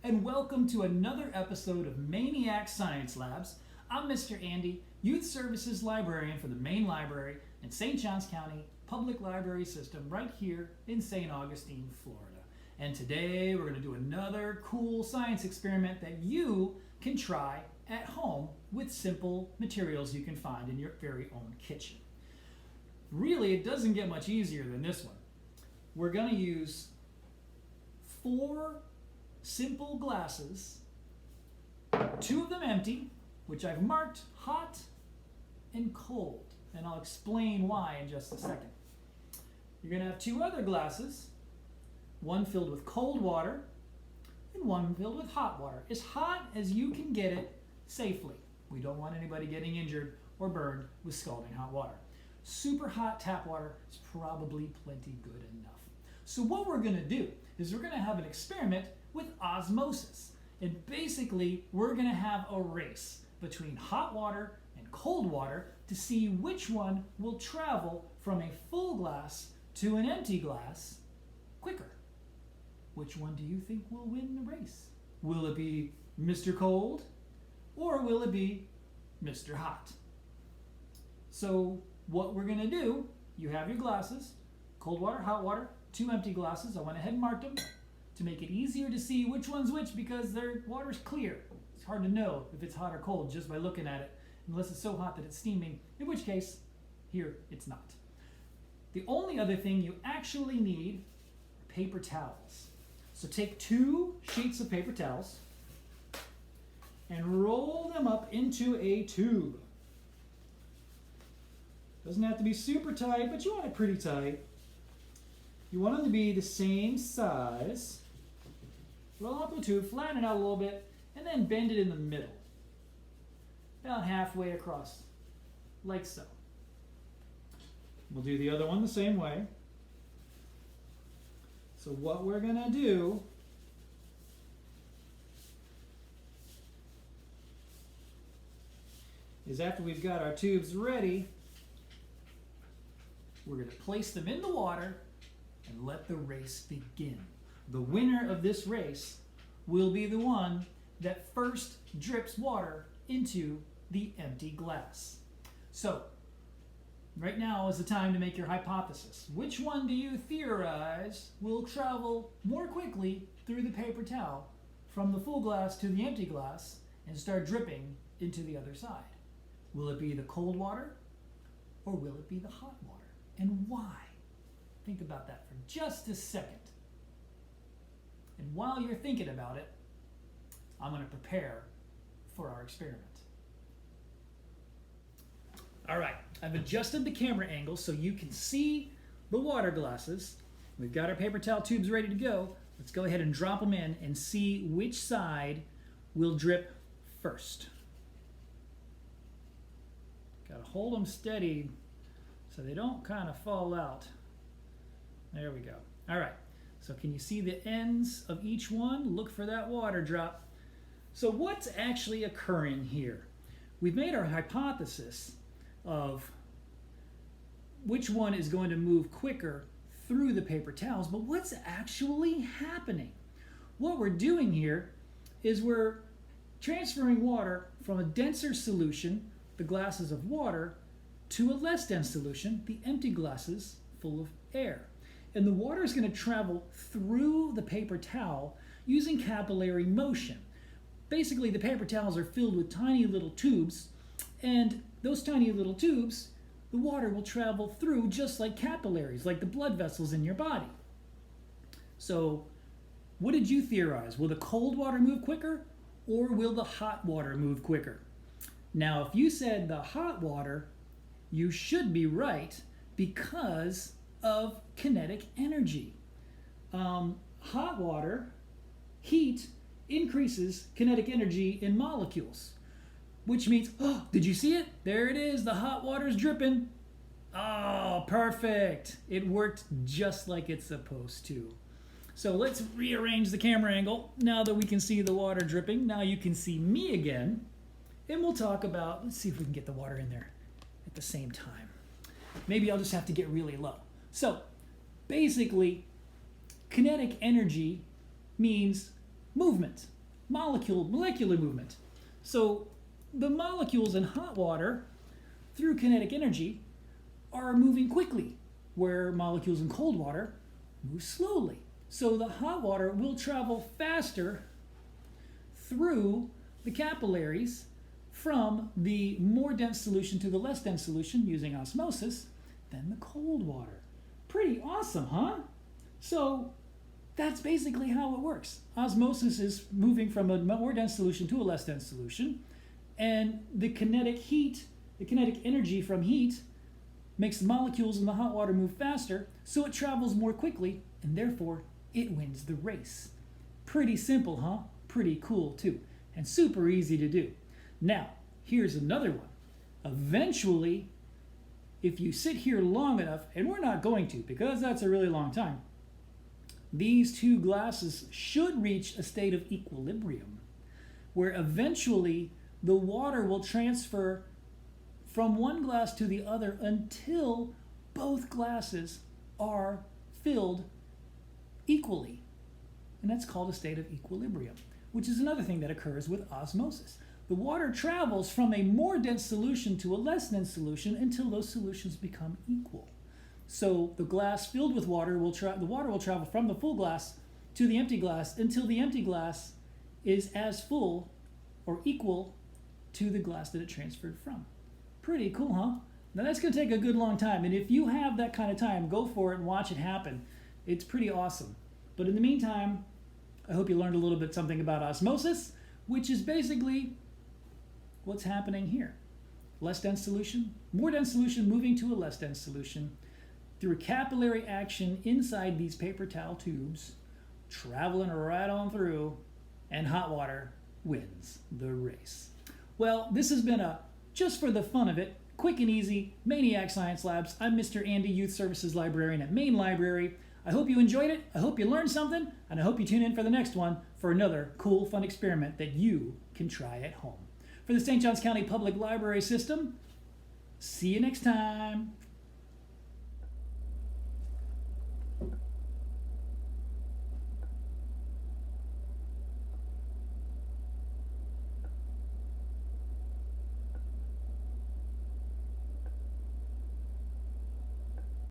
and welcome to another episode of MAIN-iac Science Labs. I'm Mr. Andy, Youth Services Librarian for the Main Library in St. Johns County Public Library System right here in St. Augustine, Florida. And today we're going to do another cool science experiment that you can try at home with simple materials you can find in your very own kitchen. Really, it doesn't get much easier than this one. We're going to use 4 simple glasses, 2 of them empty, which I've marked hot and cold, and I'll explain why in just a second. You're going to have 2 other glasses, one filled with cold water and one filled with hot water, as hot as you can get it safely. We don't want anybody getting injured or burned with scalding hot water. Super hot tap water is probably plenty good enough. So what we're going to do is we're going to have an experiment with osmosis. And basically, we're going to have a race between hot water and cold water to see which one will travel from a full glass to an empty glass quicker. Which one do you think will win the race? Will it be Mr. Cold or will it be Mr. Hot? So what we're going to do, you have your glasses, cold water, hot water, 2 empty glasses. I went ahead and marked them to make it easier to see which one's which because their water's clear. It's hard to know if it's hot or cold just by looking at it, unless it's so hot that it's steaming, in which case, here it's not. The only other thing you actually need are paper towels. So take 2 sheets of paper towels and roll them up into a tube. Doesn't have to be super tight, but you want it pretty tight. You want them to be the same size. Roll up the tube, flatten it out a little bit, and then bend it in the middle. About halfway across, like so. We'll do the other one the same way. So what we're going to do is after we've got our tubes ready, we're going to place them in the water and let the race begin. The winner of this race will be the one that first drips water into the empty glass. So, right now is the time to make your hypothesis. Which one do you theorize will travel more quickly through the paper towel from the full glass to the empty glass and start dripping into the other side? Will it be the cold water or will it be the hot water? And why? Think about that for just a second. And while you're thinking about it, I'm going to prepare for our experiment. All right, I've adjusted the camera angle so you can see the water glasses. We've got our paper towel tubes ready to go. Let's go ahead and drop them in and see which side will drip first. Got to hold them steady so they don't kind of fall out. There we go. All right, so can you see the ends of each one? Look for that water drop. So what's actually occurring here? We've made our hypothesis of which one is going to move quicker through the paper towels, but what's actually happening? What we're doing here is we're transferring water from a denser solution, the glasses of water, to a less dense solution, the empty glasses full of air. And the water is going to travel through the paper towel using capillary motion. Basically, the paper towels are filled with tiny little tubes, and those tiny little tubes, the water will travel through just like capillaries, like the blood vessels in your body. So, what did you theorize? Will the cold water move quicker, or will the hot water move quicker? Now, if you said the hot water, you should be right because of kinetic energy. Hot water, heat, increases kinetic energy in molecules, which means, oh, did you see it? There it is, the hot water's dripping. Oh, perfect. It worked just like it's supposed to. So let's rearrange the camera angle now that we can see the water dripping. Now you can see me again, and we'll talk about, let's see if we can get the water in there at the same time. Maybe I'll just have to get really low. So basically, kinetic energy means movement. molecular movement. So the molecules in hot water, through kinetic energy, are moving quickly, where molecules in cold water move slowly. So the hot water will travel faster through the capillaries from the more dense solution to the less dense solution using osmosis than the cold water. Pretty awesome, huh? So that's basically how it works. Osmosis is moving from a more dense solution to a less dense solution, and the kinetic energy from heat makes the molecules in the hot water move faster, so it travels more quickly, and therefore it wins the race. Pretty simple, huh? Pretty cool too, and super easy to do. Now, here's another one. Eventually, if you sit here long enough, and we're not going to because that's a really long time, these two glasses should reach a state of equilibrium, where eventually the water will transfer from one glass to the other until both glasses are filled equally. And that's called a state of equilibrium, which is another thing that occurs with osmosis. The water travels from a more dense solution to a less dense solution until those solutions become equal. So the glass filled with water the water will travel from the full glass to the empty glass until the empty glass is as full or equal to the glass that it transferred from. Pretty cool, huh? Now that's going to take a good long time, and if you have that kind of time, go for it and watch it happen. It's pretty awesome. But in the meantime, I hope you learned a little bit something about osmosis, which is basically what's happening here. Less dense solution, more dense solution moving to a less dense solution through capillary action inside these paper towel tubes, traveling right on through, and hot water wins the race. Well, this has been just for the fun of it, quick and easy MAIN-iac Science Labs. I'm Mr. Andy, Youth Services Librarian at Main Library. I hope you enjoyed it, I hope you learned something, and I hope you tune in for the next one for another cool, fun experiment that you can try at home. For the St. Johns County Public Library System, see you next time.